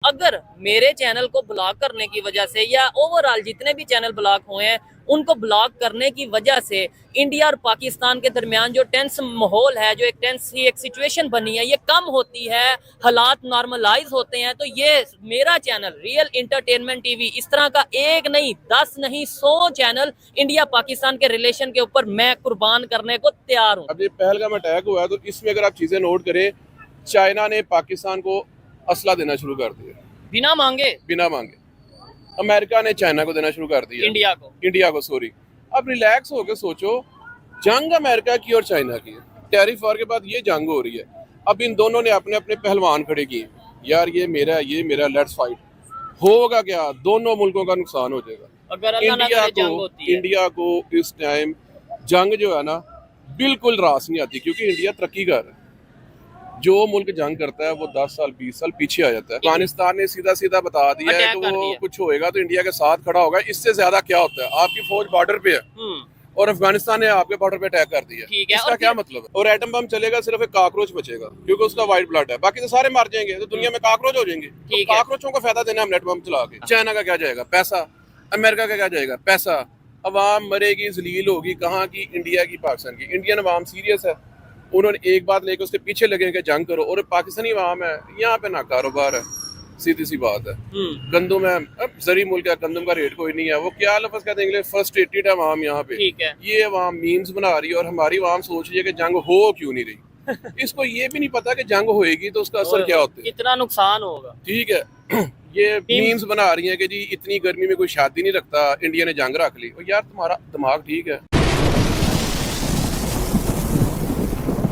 अगर मेरे चैनल को ब्लॉक करने की वजह से या ओवरऑल जितने भी चैनल ब्लॉक हुए हैं उनको ब्लॉक करने की वजह से इंडिया और पाकिस्तान के दरमियान जो टेंस माहौल है, जो एक टेंस की एक सिचुएशन बनी है, ये कम होती है, हालात नॉर्मलाइज होते हैं, तो ये मेरा चैनल रियल इंटरटेनमेंट टीवी इस तरह का एक नहीं 10 नहीं 100 चैनल इंडिया पाकिस्तान के रिलेशन के ऊपर मैं कुर्बान करने को तैयार हूँ। अब ये पहलगाम अटैक हुआ है तो इसमें अगर आप चीजें नोट करें, चाइना ने पाकिस्तान को असला देना शुरू कर दिया बिना मांगे। अमेरिका ने चाइना को देना शुरू कर दिया, इंडिया को सॉरी। अब रिलैक्स होकर सोचो, जंग अमेरिका की और चाइना की है, टैरिफ वॉर के बाद ये जंग हो रही है। अब इन दोनों ने अपने अपने पहलवान खड़े किए, यार ये मेरा लेट्स फाइट। होगा क्या? दोनों मुल्कों का नुकसान हो जाएगा। अगर इंडिया को इस टाइम जंग जो है ना बिल्कुल रास नहीं आती, क्योंकि इंडिया तरक्की कर रहा है। जो मुल्क जंग करता है वो 10 साल 20 साल पीछे आ जाता है। अफगानिस्तान ने सीधा सीधा बता दिया है कि वो कुछ होएगा तो इंडिया के साथ खड़ा होगा। इससे ज्यादा क्या होता है? आपकी फौज बॉर्डर पे है और अफगानिस्तान ने आपके बॉर्डर पे अटैक कर दिया, इसका क्या मतलब है? और एटम बम चलेगा, सिर्फ एक काकरोच बचेगा क्योंकि उसका व्हाइट ब्लड है, बाकी तो सारे मर जाएंगे, तो दुनिया में काकरोच हो जाएंगे। तो काकरोचों को फायदा देना हम नेट बम चला के। चाइना का क्या जाएगा? पैसा। अमेरिका का क्या जाएगा? पैसा। अवाम मरेगी, जलील होगी। कहाँ की? इंडिया की, पाकिस्तान की। इंडियन अवाम सीरियस है, उन्होंने एक बात लेकर उसके पीछे लगे कि जंग करो, और पाकिस्तानी अवाम है यहाँ पे ना कारोबार है, सीधी सी बात है। गंदम है, अब जरी मुल्क है, गंदम का रेट कोई नहीं है, वो क्या लफ्ज कहते हैं, फ्रस्ट्रेटेड है अवाम यहाँ पे। ये अवाम मीम्स बना रही है और हमारी अवाम सोच रही है कि जंग हो क्यों नहीं रही। इसको ये भी नहीं पता कि जंग होएगी तो उसका असर क्या होता है, कितना नुकसान होगा। ठीक है, ये मीम्स बना रही है कि जी इतनी गर्मी में कोई शादी नहीं रखता, इंडिया ने जंग रख ली। और यार तुम्हारा दिमाग ठीक है?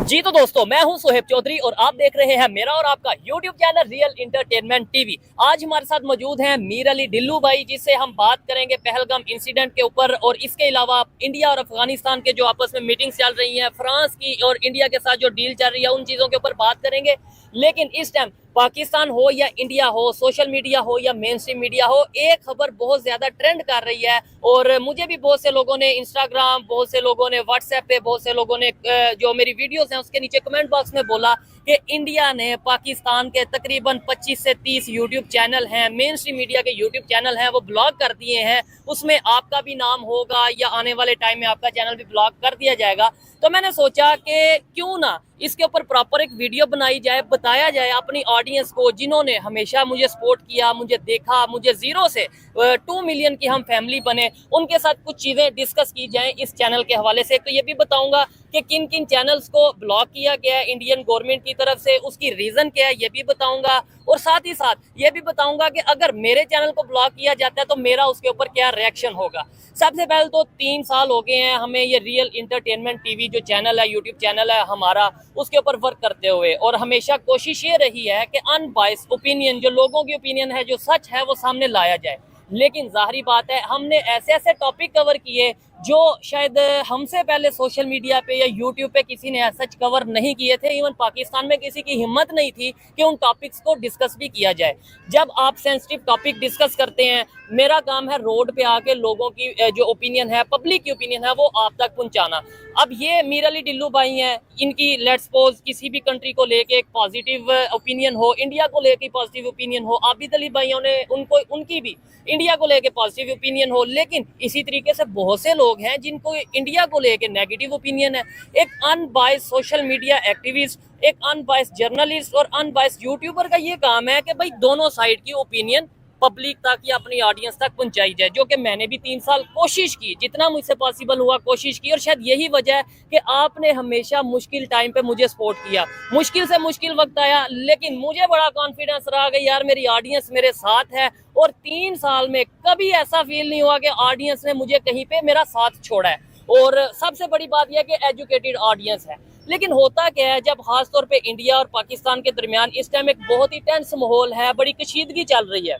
जी तो दोस्तों, मैं हूं सोहेब चौधरी और आप देख रहे हैं मेरा और आपका YouTube channel real entertainment TV. आज हमारे साथ मौजूद हैं मीर अली ढिल्लू भाई, जिससे हम बात करेंगे पहलगाम इंसिडेंट के ऊपर, और इसके अलावा इंडिया और अफगानिस्तान के जो आपस में मीटिंग्स चल रही हैं, फ्रांस की और इंडिया के साथ जो डील चल रही है, उन चीजों के ऊपर बात करेंगे। लेकिन इस टाइम पाकिस्तान हो या इंडिया हो, सोशल मीडिया हो या मेन स्ट्रीम मीडिया हो, एक खबर बहुत ज्यादा ट्रेंड कर रही है। और मुझे भी बहुत से लोगों ने इंस्टाग्राम, बहुत से लोगों ने व्हाट्सएप पे, बहुत से लोगों ने जो मेरी वीडियोस हैं उसके नीचे कमेंट बॉक्स में बोला कि इंडिया ने पाकिस्तान के तकरीबन 25 से 30 यूट्यूब चैनल हैं, मेन स्ट्रीम मीडिया के यूट्यूब चैनल हैं, वो ब्लॉक कर दिए हैं। उसमें आपका भी नाम होगा या आने वाले टाइम में आपका चैनल भी ब्लॉक कर दिया जाएगा। तो मैंने सोचा कि क्यों ना इसके ऊपर प्रॉपर एक वीडियो बनाई जाए, बताया जाए अपनी ऑडियंस को, जिन्होंने हमेशा मुझे सपोर्ट किया, मुझे देखा, मुझे 0 से 2 मिलियन की हम फैमिली बने, उनके साथ कुछ चीज़ें डिस्कस की जाएं इस चैनल के हवाले से। तो ये भी बताऊंगा कि किन किन चैनल्स को ब्लॉक किया गया है इंडियन गवर्नमेंट की तरफ से, उसकी रीज़न क्या है ये भी बताऊंगा। और साथ ही साथ ये भी बताऊंगा कि अगर मेरे चैनल को ब्लॉक किया जाता है तो मेरा उसके ऊपर क्या रिएक्शन होगा। सबसे पहले तो 3 साल हो गए हैं हमें ये रियल इंटरटेनमेंट टीवी जो चैनल है, यूट्यूब चैनल है हमारा, उसके ऊपर वर्क करते हुए, और हमेशा कोशिश ये रही है कि अनबायस्ड ओपिनियन, जो लोगों की ओपिनियन है, जो सच है, वो सामने लाया जाए। लेकिन जाहिर बात है हमने ऐसे ऐसे टॉपिक कवर किए जो शायद हमसे पहले सोशल मीडिया पे या यूट्यूब पे किसी ने सच कवर नहीं किए थे। इवन पाकिस्तान में किसी की हिम्मत नहीं थी कि उन टॉपिक्स को डिस्कस भी किया जाए। जब आप सेंसिटिव टॉपिक डिस्कस करते हैं, मेरा काम है रोड पे आके लोगों की जो ओपिनियन है, पब्लिक की ओपिनियन है, वो आप तक पहुंचाना। अब ये मीर अली ढिल्लू भाई हैं, इनकी लेट्स सपोज किसी भी कंट्री को लेके एक पॉजिटिव ओपिनियन हो, इंडिया को लेके पॉजिटिव ओपिनियन हो, आबिद अली भाइयों ने उनकी भी इंडिया को लेके पॉजिटिव ओपिनियन हो। लेकिन इसी तरीके से बहुत से लोग हैं जिनको इंडिया को लेके नेगेटिव ओपिनियन है। एक अनबायस्ड सोशल मीडिया एक्टिविस्ट, एक अनबायस्ड जर्नलिस्ट और अनबायस्ड यूट्यूबर का ये काम है कि भाई दोनों साइड की ओपिनियन पब्लिक तक या अपनी ऑडियंस तक पहुंचाई जाए, जो कि मैंने भी 3 साल कोशिश की, जितना मुझसे पॉसिबल हुआ कोशिश की। और शायद यही वजह है कि आपने हमेशा मुश्किल टाइम पे मुझे सपोर्ट किया। मुश्किल से मुश्किल वक्त आया, लेकिन मुझे बड़ा कॉन्फिडेंस रहा कि यार मेरी ऑडियंस मेरे साथ है। और 3 साल में कभी ऐसा फील नहीं हुआ कि ऑडियंस ने मुझे कहीं पे मेरा साथ छोड़ा है। और सबसे बड़ी बात यह कि एजुकेटेड ऑडियंस है। लेकिन होता क्या है, जब खासतौर पे इंडिया और पाकिस्तान के दरमियान इस टाइम एक बहुत ही टेंस माहौल है, बड़ी कशीदगी चल रही है,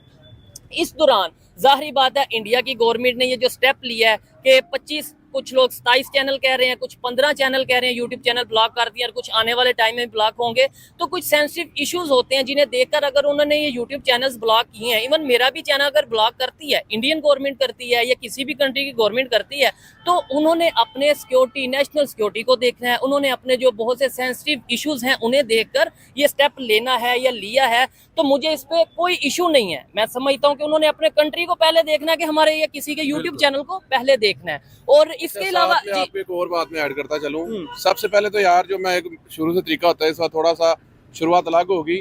इस दौरान जाहिर बात है इंडिया की गवर्नमेंट ने ये जो स्टेप लिया है कि 25 कुछ लोग 27 चैनल कह रहे हैं, कुछ 15 चैनल कह रहे हैं यूट्यूब चैनल ब्लॉक कर दिए और कुछ आने वाले टाइम में ब्लॉक होंगे। तो कुछ सेंसिटिव इश्यूज होते हैं जिन्हें देखकर अगर उन्होंने ये यूट्यूब चैनल्स ब्लॉक किए हैं, इवन मेरा भी चैनल अगर ब्लॉक करती है, इंडियन गवर्नमेंट करती है या किसी भी कंट्री की गवर्नमेंट करती है, तो उन्होंने अपने सिक्योरिटी, नेशनल सिक्योरिटी को देखना है, उन्होंने अपने जो बहुत से सेंसिटिव इश्यूज हैं उन्हें देखकर ये स्टेप लेना है या लिया है। तो मुझे इस पे कोई इशू नहीं है। मैं समझता हूँ कि उन्होंने अपने कंट्री को पहले देखना है कि हमारे या किसी के यूट्यूब चैनल को पहले देखना है। और इसके अलावा आपको एक और बात में ऐड करता चलूं, सबसे पहले तो यार जो मैं एक शुरू से तरीका होता है इस बार थोड़ा सा शुरुआत अलग होगी।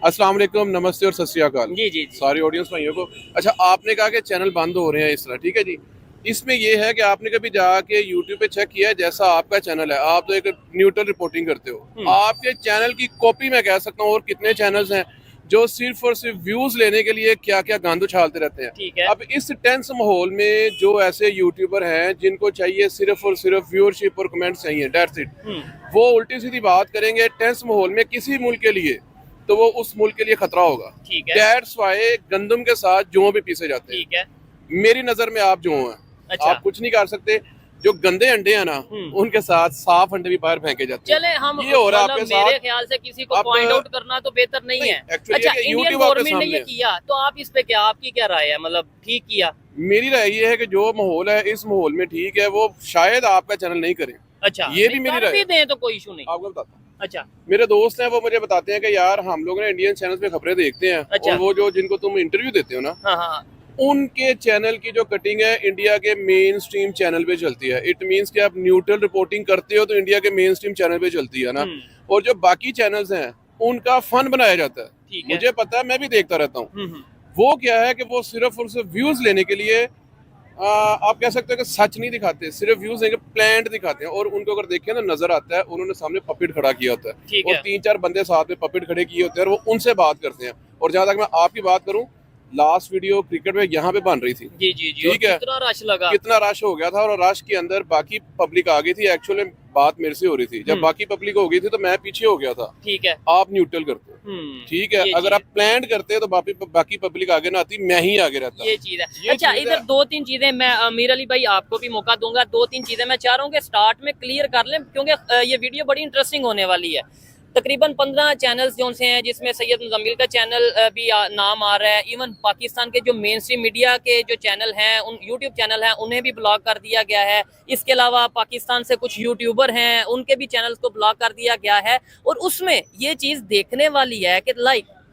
अस्सलाम वालेकुम, नमस्ते और सत श्री अकाल जी सारी ऑडियंस भाइयों को। अच्छा, आपने कहा कि चैनल बंद हो रहे हैं इस तरह, ठीक है जी। इसमें यह है कि आपने कभी जाके YouTube पे चेक किया है, जैसा आपका चैनल है, आप तो एक न्यूट्रल रिपोर्टिंग करते हो, आपके चैनल की कॉपी मैं कह सकता हूँ और कितने चैनल्स हैं जो सिर्फ और सिर्फ व्यूज लेने के लिए क्या क्या गंद उछालते रहते हैं। ठीक है। अब इस टेंस माहौल में जो ऐसे यूट्यूबर हैं जिनको चाहिए सिर्फ और सिर्फ व्यूअरशिप और कमेंट्स चाहिए, दैट्स इट, वो उल्टी सीधी बात करेंगे टेंस माहौल में किसी मुल्क के लिए, तो वो उस मुल्क के लिए खतरा होगा। ठीक है। दैट्स व्हाई गंदम के साथ जौ भी पीसे जाते हैं। ठीक है। मेरी नजर में आप जौ हैं। अच्छा। आप कुछ नहीं कर सकते। जो गंदे अंडे हैं ना, उनके साथ साफ अंडे भी बाहर फेंके जाते हैं। चले हम ये हो रहा है आपके मतलब मेरे साथ। ख्याल से किसी को पॉइंट आउट करना तो बेहतर नहीं है। actually अच्छा, ये इंडियन YouTube आपके गवर्नमेंट ने ये सामने किया तो आप इस पे क्या, आपकी क्या राय है? मतलब ठीक किया? मेरी राय ये है कि जो माहौल है इस माहौल में ठीक है, वो शायद आपका चैनल नहीं करें। अच्छा, ये भी मेरी राय भी दें तो कोई इशू नहीं। आपको बताता हूँ। अच्छा। मेरे दोस्त हैं, वो मुझे बताते हैं कि यार हम लोग ना इंडियन चैनल पे खबरें देखते हैं। अच्छा। और वो जो जिनको तुम इंटरव्यू देते हो ना, हाँ, उनके चैनल की जो कटिंग है इंडिया के मेन स्ट्रीम चैनल पे चलती है। इट मींस कि आप न्यूट्रल रिपोर्टिंग करते हो तो इंडिया के मेन स्ट्रीम चैनल पे चलती है ना। और जो बाकी चैनल्स हैं उनका फन बनाया जाता है। ठीक है। मुझे पता है, मैं भी देखता रहता हूँ। वो क्या है कि वो सिर्फ और सिर्फ व्यूज लेने के लिए आप कह सकते हो कि सच नहीं दिखाते, सिर्फ व्यूज देंगे, प्लांट दिखाते हैं। और उनको अगर देखें ना, नजर आता है उन्होंने सामने पपिट खड़ा किया होता है और 3-4 बंदे साथ में पपिट खड़े किए होते हैं और वो उनसे बात करते हैं। और जहां तक मैं आपकी बात करूं, लास्ट वीडियो क्रिकेट में यहाँ पे बन रही थी। जी, ठीक है। कितना रश लगा, कितना रश हो गया था और रश के अंदर बाकी पब्लिक आ गई थी। एक्चुअली बात मेरे से हो रही थी, जब बाकी पब्लिक हो गई थी तो मैं पीछे हो गया था। ठीक है। आप न्यूट्रल करते हो, ठीक है। अगर आप प्लान करते तो बाकी पब्लिक आगे ना आती, मैं ही आगे रहता। ये चीज है। अच्छा, इधर 2-3 चीजें मैं अमीर अली भाई आपको भी मौका दूंगा। 2-3 चीजें मैं चाह रहा हूँ कि स्टार्ट में क्लियर कर लें, क्योंकि ये वीडियो बड़ी इंटरेस्टिंग होने वाली है। तकरीबन 15 चैनल्स जो से हैं, जिसमें सैयद मुजम्मिल का चैनल भी नाम आ रहा है। इवन पाकिस्तान के जो मेन स्ट्रीम मीडिया के जो चैनल हैं, उन यूट्यूब चैनल हैं, उन्हें भी ब्लॉक कर दिया गया है। इसके अलावा पाकिस्तान से कुछ यूट्यूबर हैं, उनके भी चैनल्स को ब्लॉक कर दिया गया है। और उसमें ये चीज़ देखने वाली है कि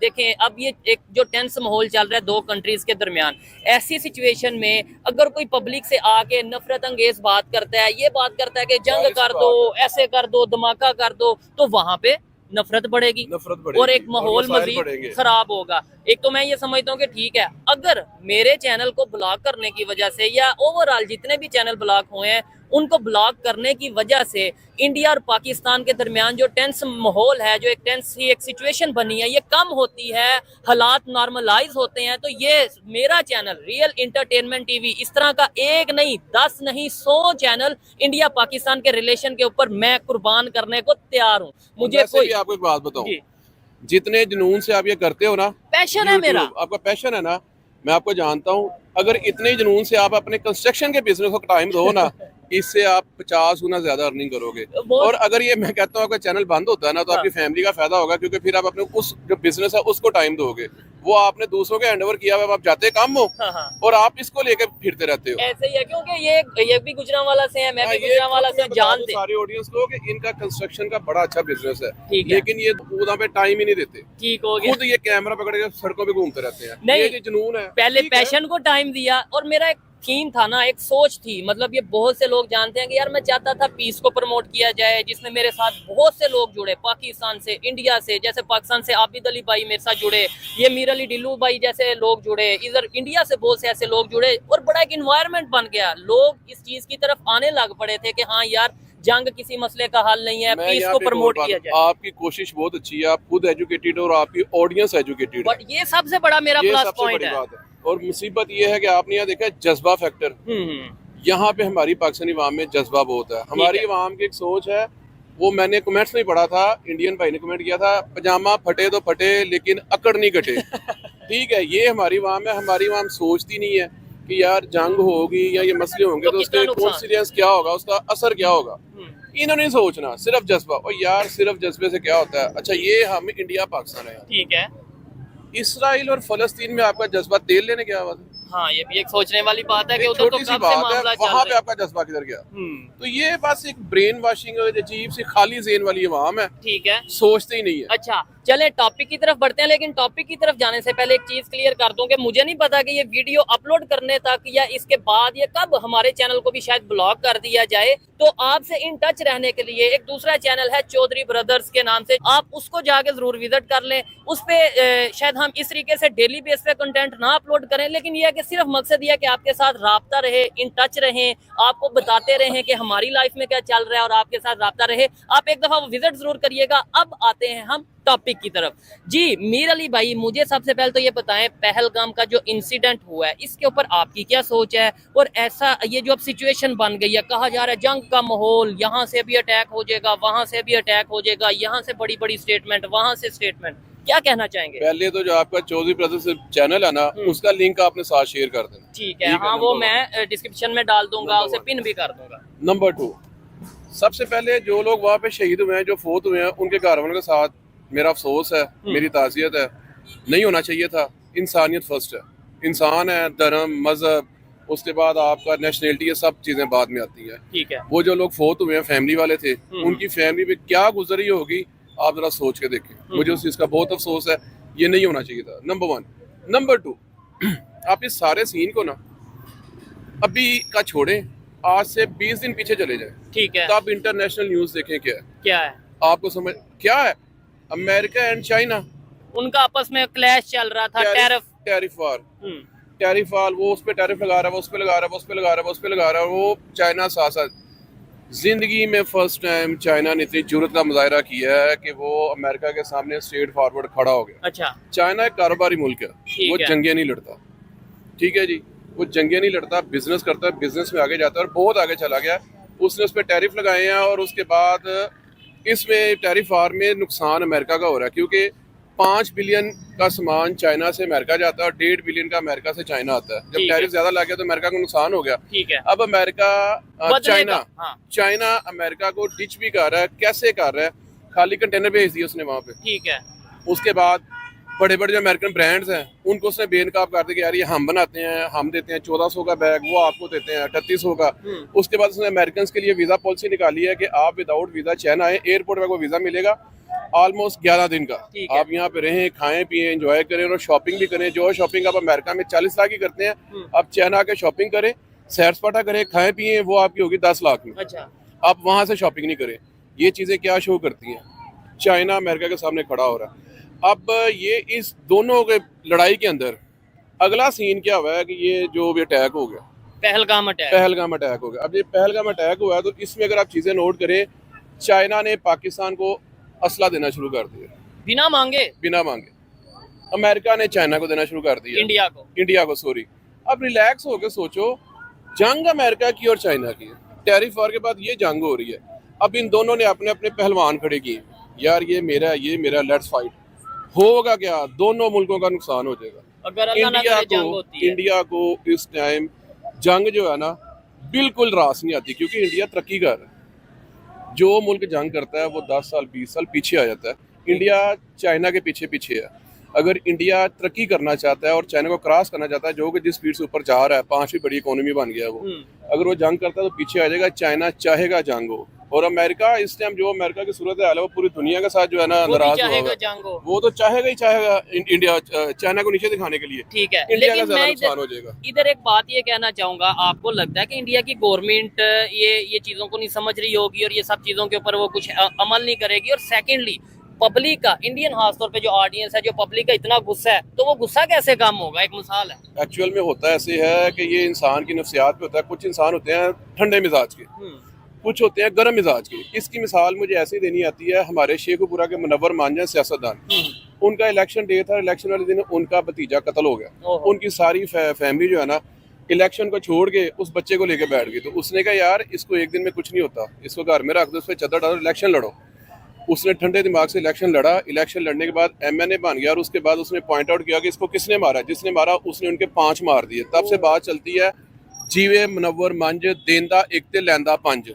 देखें, अब ये एक जो टेंस माहौल चल रहा है दो कंट्रीज के दरमियान, ऐसी सिचुएशन में अगर कोई पब्लिक से आके नफरत अंगेज बात करता है, ये बात करता है कि जंग कर दो, ऐसे कर दो, धमाका कर दो, तो वहां पे नफरत बढ़ेगी और एक माहौल मजीद खराब होगा। एक तो मैं ये समझता हूँ कि ठीक है, अगर मेरे चैनल को ब्लॉक करने की वजह से या ओवरऑल जितने भी चैनल ब्लॉक हुए हैं उनको ब्लॉक करने की वजह से इंडिया और पाकिस्तान के दरमियान जो टेंस माहौल है, जो एक टेंस एक सिचुएशन बनी है, ये कम होती है, हालात नॉर्मलाइज होते हैं, तो ये मेरा चैनल रियल इंटरटेनमेंट टीवी इस तरह का 1 नहीं 10 नहीं 100 चैनल इंडिया पाकिस्तान के रिलेशन के ऊपर मैं कुर्बान करने को तैयार हूँ। मुझे कोई आपको एक बात बताऊं, जितने जुनून से आप ये करते हो ना, पैशन है मेरा, आपका पैशन है ना, मैं आपको जानता हूँ। अगर इतने जुनून से आप अपने कंस्ट्रक्शन के बिजनेस को टाइम दो ना, इससे आप 50 गुना ज्यादा अर्निंग करोगे। और अगर ये मैं कहता हूँ आपका चैनल बंद होता है ना, तो आपकी फैमिली का फायदा होगा, क्योंकि फिर आप अपने उस जो बिजनेस है उसको टाइम दोगे। वो आपने दूसरों के हैंडओवर किया हुआ, आप जाते काम हो और आप इसको लेकर फिरते रहते हो। ऐसे ही है, क्योंकि ये भी गुजरांवाला से है, मैं भी गुजरांवाला से, जानते सारी ऑडियंस को कि इनका कंस्ट्रक्शन का बड़ा अच्छा बिजनेस है, लेकिन ये उधर पे टाइम ही नहीं देते। ठीक हो गया, खुद ये कैमरा पकड़ के सड़कों पे घूमते रहते हैं। नहीं, ये जुनून है। पहले पैशन को टाइम दिया और मेरा एक थीम था ना, एक सोच थी। मतलब ये बहुत से लोग जानते हैं कि यार मैं चाहता था पीस को प्रमोट किया जाए, जिसमें मेरे साथ बहुत से लोग जुड़े, पाकिस्तान से, इंडिया से, जैसे पाकिस्तान से आबिद अली भाई मेरे साथ जुड़े, ये मीर अली डिल्लू भाई जैसे लोग जुड़े, इधर इंडिया से बहुत से ऐसे लोग जुड़े और बड़ा एक इन्वायरमेंट बन गया। लोग इस चीज की तरफ आने लग पड़े थे कि हाँ यार, जंग किसी मसले का हल नहीं है, पीस को प्रमोट किया जाए। आपकी कोशिश बहुत अच्छी है, आप खुद एजुकेटेड और आपकी ऑडियंस एजुकेटेड है, ये सबसे बड़ा मेरा प्लस पॉइंट है। और मुसीबत ये है कि आपने यहाँ देखा जज्बा फैक्टर, यहाँ पे हमारी पाकिस्तानी अवाम में जज्बा बहुत है। हमारी अवाम की एक सोच है, वो मैंने कमेंट्स में पढ़ा था, इंडियन भाई ने कमेंट किया था, पजामा फटे तो फटे लेकिन अकड़ नहीं कटे। ठीक है, ये हमारी अवाम है। हमारी अवाम सोचती नहीं है, कि यार जंग होगी या ये मसले होंगे तो कितना उसके नुकसान? कॉन्सिक्वेंस क्या होगा, उसका असर क्या होगा। इन्होंने नहीं सोचना, सिर्फ जज्बा। और यार सिर्फ जज्बे से क्या होता है? अच्छा ये हम इंडिया पाकिस्तान है, ठीक है। इसराइल और फलस्तीन में आपका जज्बा तेल लेने क्या हुआ? हाँ, ये भी एक सोचने वाली बात है कि एक उधर तो छोटी सी कब से बात है, मामला चल वहां पे रहे आपका जज्बा किधर गया? हैं। तो ये बस एक ब्रेन वॉशिंग अजीब सी खाली जेन वाली अवाम है, ठीक है। सोचते ही नहीं है। अच्छा, चले टॉपिक की तरफ बढ़ते हैं, लेकिन टॉपिक की तरफ जाने से पहले एक चीज क्लियर कर दूं कि मुझे नहीं पता कि ये वीडियो अपलोड करने तक या इसके बाद ये कब हमारे चैनल को भी शायद ब्लॉक कर दिया जाए। तो आपसे इन टच रहने के लिए एक दूसरा चैनल है चौधरी ब्रदर्स के नाम से, आप उसको जाके जरूर विजिट कर लें। उस पे शायद हम इस तरीके से डेली बेस पे कंटेंट ना अपलोड करें, लेकिन यह है कि सिर्फ मकसद यह है कि आपके साथ राब्ता रहे, इन टच रहें, आपको बताते रहें कि हमारी लाइफ में क्या चल रहा है और आपके साथ राब्ता रहे। आप एक दफा विजिट जरूर करिएगा। अब आते हैं हम टॉपिक की तरफ। जी मीर अली भाई, मुझे सबसे पहले तो ये बताएं, पहलगाम का जो इंसिडेंट हुआ है इसके ऊपर आपकी क्या सोच है? और ऐसा ये जो अब सिचुएशन बन गई है, कहा जा रहा है जंग का माहौल, यहाँ से भी अटैक हो जाएगा, वहां से भी अटैक हो जाएगा, यहाँ से बड़ी बड़ी स्टेटमेंट, वहां से स्टेटमेंट, क्या कहना चाहेंगे? पहले तो जो आपका चौधरी ब्रदर्स चैनल है ना, उसका लिंक आपने साथ शेयर कर देना। ठीक है, हाँ वो मैं डिस्क्रिप्शन में डाल दूंगा, उसे पिन भी कर दूंगा। नंबर 2, सबसे पहले जो लोग वहाँ पे शहीद हुए हैं, जो फोत हुए हैं, उनके घर वालों के साथ मेरा अफसोस है, मेरी ताज़ियत है। नहीं होना चाहिए था। इंसानियत फर्स्ट है, इंसान है, धर्म, मजहब, उसके बाद आपका नेशनलिटी, ये सब चीजें बाद में आती हैं। ठीक है। वो जो लोग फोत हुए हैं फैमिली वाले थे, उनकी फैमिली पे क्या गुजरी होगी आप जरा सोच के देखें। मुझे उस चीज का बहुत अफसोस है, ये नहीं होना चाहिए था। नंबर 1। नंबर 2, आप इस सारे सीन को ना अभी का छोड़ें, आज से 20 दिन पीछे चले जाएं। ठीक है। तब इंटरनेशनल न्यूज देखें क्या है, क्या है आपको समझ क्या है। अमेरिका एंड चाइना, उनका आपस में क्लैश चल रहा था, टैरिफ वार, टैरिफ वार, वो उस पे टैरिफ लगा रहा है, वो उस पे लगा रहा है, वो उस पे लगा रहा है, वो उस पे लगा रहा है, वो चाइना साथ साथ। जिंदगी में फर्स्ट टाइम चाइना ने इतनी जुर्रत का मुजाहरा किया है कि वो अमेरिका के सामने स्ट्रेट फॉरवर्ड खड़ा हो गया। अच्छा। चाइना एक कारोबारी मुल्क है, वो जंगे नहीं लड़ता, ठीक है जी, वो जंगे नहीं लड़ता, बिजनेस करता है, बिजनेस में आगे जाता है और बहुत आगे चला गया। उसने उस पर टैरिफ लगाए हैं और उसके बाद इसमें टैरिफ वार में नुकसान अमेरिका का हो रहा है, क्योंकि 5 बिलियन का सामान चाइना से अमेरिका जाता है और 1.5 बिलियन का अमेरिका से चाइना आता है। जब टैरिफ ज्यादा लग गया तो अमेरिका को नुकसान हो गया। ठीक है। अब अमेरिका हाँ। चाइना अमेरिका को डिच भी कर रहा है। कैसे कर रहा है? खाली कंटेनर भेज दिए उसने वहां पे। ठीक है। उसके बाद बड़े बड़े जो अमेरिकन ब्रांड्स हैं उनको उसने बेनकाब कर दिया कि यार ये हम बनाते हैं, हम देते हैं 1400 का बैग, वो आपको देते हैं 3800 का। उसके बाद उसने अमेरिकन के लिए वीजा पॉलिसी निकाली है कि आप विदाउट वीजा चाइना आए, एयरपोर्ट में कोई वीजा मिलेगा ऑलमोस्ट 11 दिन का। आप यहाँ पे रहें, खाएं पिए, एंजॉय करें और शॉपिंग भी करें। जो शॉपिंग आप अमेरिका में 40 लाख की करते हैं, आप चाइना आके शॉपिंग करें, सैर सपाटा करें, खाएं पिए, वो आपकी होगी 10 लाख में। अच्छा। आप वहां से शॉपिंग नहीं करें। ये चीजें क्या शो करती हैं? चाइना अमेरिका के सामने खड़ा हो रहा है। अब ये इस दोनों के लड़ाई के अंदर अगला सीन क्या हुआ है कि ये जो भी अटैक हो गया, पहलगाम अटैक हो गया। अब ये पहलगाम अटैक हुआ है तो इसमें अगर आप चीजें नोट करें, चाइना ने पाकिस्तान को असला देना शुरू कर दिया बिना मांगे। अमेरिका ने चाइना को देना शुरू कर दिया, इंडिया को सॉरी। अब रिलैक्स होकर सोचो, जंग अमेरिका की और चाइना की, टैरिफ वार के बाद ये जंग हो रही है। अब इन दोनों ने अपने अपने पहलवान खड़े किए, यार ये मेरा लेट्स फाइट। होगा क्या? दोनों मुल्कों का नुकसान हो जाएगा। अगर इंडिया को इस टाइम जंग जो है ना बिल्कुल रास नहीं आती, क्योंकि इंडिया तरक्की कर रहा है। जो मुल्क जंग करता है वो 10 साल 20 साल पीछे आ जाता है। इंडिया चाइना के पीछे है। अगर इंडिया तरक्की करना चाहता है और चाइना को क्रॉस करना चाहता है, जो कि जिस स्पीड से ऊपर जा रहा है, 5वीं बड़ी इकोनॉमी बन गया वो, अगर वो जंग करता है तो पीछे आ जाएगा। चाइना चाहेगा जंग हो, और अमेरिका इस टाइम जो अमेरिका की सूरत हाल है वो पूरी दुनिया के साथ जो है ना नाराज हुआ है। वो तो चाहेगा ही चाहेगा इंडिया चाइना को नीचे दिखाने के लिए। ठीक है, इंडिया का ज्यादा नुकसान हो जाएगा। इधर एक बात ये कहना चाहूंगा, आपको लगता है कि इंडिया की गवर्नमेंट ये चीजों को नहीं समझ रही होगी और ये सब चीजों के ऊपर वो कुछ अमल नहीं करेगी? और सेकेंडली, पब्लिक का, इंडियन खासतौर पे जो ऑडियंस है, जो पब्लिक का इतना गुस्सा है, तो वो गुस्सा कैसे कम होगा? एक मिसाल है। एक्चुअल में होता ऐसे है कि ये इंसान की नफ्सियात पे होता है। कुछ इंसान होते हैं ठंडे मिजाज के, कुछ होते हैं गर्म मिजाज के। इसकी मिसाल मुझे ऐसे देनी आती है, हमारे शेखुपुरा के मुनव्वर मांझा सियासतदान, उनका इलेक्शन डे था, इलेक्शन वाले दिन उनका भतीजा कत्ल हो गया। उनकी सारी फैमिली जो है ना इलेक्शन को छोड़ के उस बच्चे को लेके बैठ गई। तो उसने कहा यार इसको एक दिन में कुछ नहीं होता, इसको घर में रख दो, उस पर चद्दर डालो, इलेक्शन लड़ो। उसने ठंडे दिमाग से इलेक्शन लड़ा, इलेक्शन लड़ने के बाद MNA बन गया और उसके बाद उसने पॉइंट आउट किया कि इसको किसने मारा, जिसने मारा उसने उनके 5 मार दिए। तब से बात चलती है जीवे मनव्वर मंज देंदा एक ते लैंदा पंज।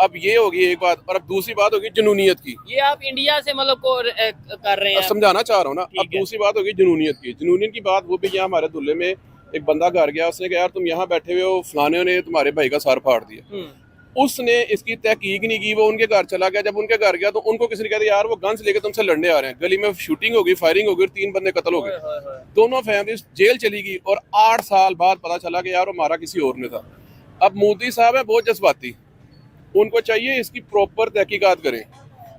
अब ये होगी एक बात, और अब दूसरी बात होगी जुनूनियत की। ये आप इंडिया से मतलब कर रहे हैं, समझाना चाह रहा हूँ ना। अब ठीक है। दूसरी बात होगी जुनूनियत की। जुनूनियत की बात वो भी यहाँ हमारे दुल्ले में एक बंदा घर गया, उसने कहा यार तुम यहाँ बैठे हुए हो, फलाने ने तुम्हारे भाई का सर फाड़ दिया। उसने इसकी तहकीक नहीं की, वो उनके घर चला गया। जब उनके घर गया तो उनको किसी ने कहा यार वो गन्स लेके तुमसे लड़ने आ रहे हैं। गली में शूटिंग हो गई, फायरिंग हो गई, 3 बंदे कत्ल हो गए। दोनों फैमिली जेल चली गई और 8 साल बाद पता चला कि यार वो मारा किसी और ने था। अब मोदी साहब है बहुत जज्बाती, उनको चाहिए इसकी प्रॉपर तहकीकात करें,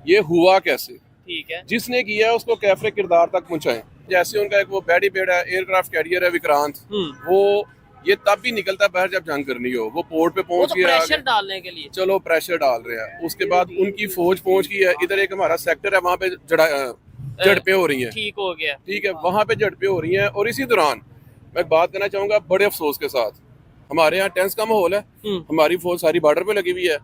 ये हुआ कैसे, ठीक है, जिसने किया है उसको कैफरे किरदार तक पहुंचाएं। जैसे उनका एक वो बैडी पेड है, एयरक्राफ्ट कैरियर है विक्रांत, वो ये तब भी निकलता है बाहर जब जंग करनी हो। वो पोर्ट पे पहुंच तो गया, प्रेशर डालने के लिए, चलो प्रेशर डाल रहे हैं। उसके बाद उनकी फौज पहुंच गई है, इधर एक हमारा सेक्टर है, वहां पे झड़पें हो रही हैं। ठीक हो गया, ठीक है, वहां पे झड़पें हो रही हैं। और इसी दौरान मैं बात करना चाहूंगा बड़े अफसोस के साथ, हमारे यहाँ टेंस का माहौल है, हमारी फौज सारी बॉर्डर पे लगी हुई है।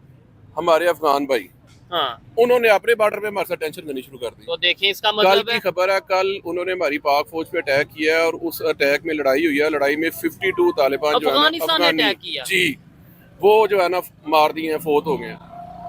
हमारे अफगान भाई, हाँ, उन्होंने अपने बॉर्डर पे हमारे साथ टेंशन करनी शुरू कर दी। तो देखिए इसका कल मतलब की है, खबर है, कल उन्होंने हमारी पाक फौज पे अटैक किया है और उस अटैक में लड़ाई हुई है। लड़ाई में 52 तालिबान जो है ना, अफगानिस्तान ने अटैक किया जी, वो जो है ना मार दिए हैं, फोत हो गए हैं।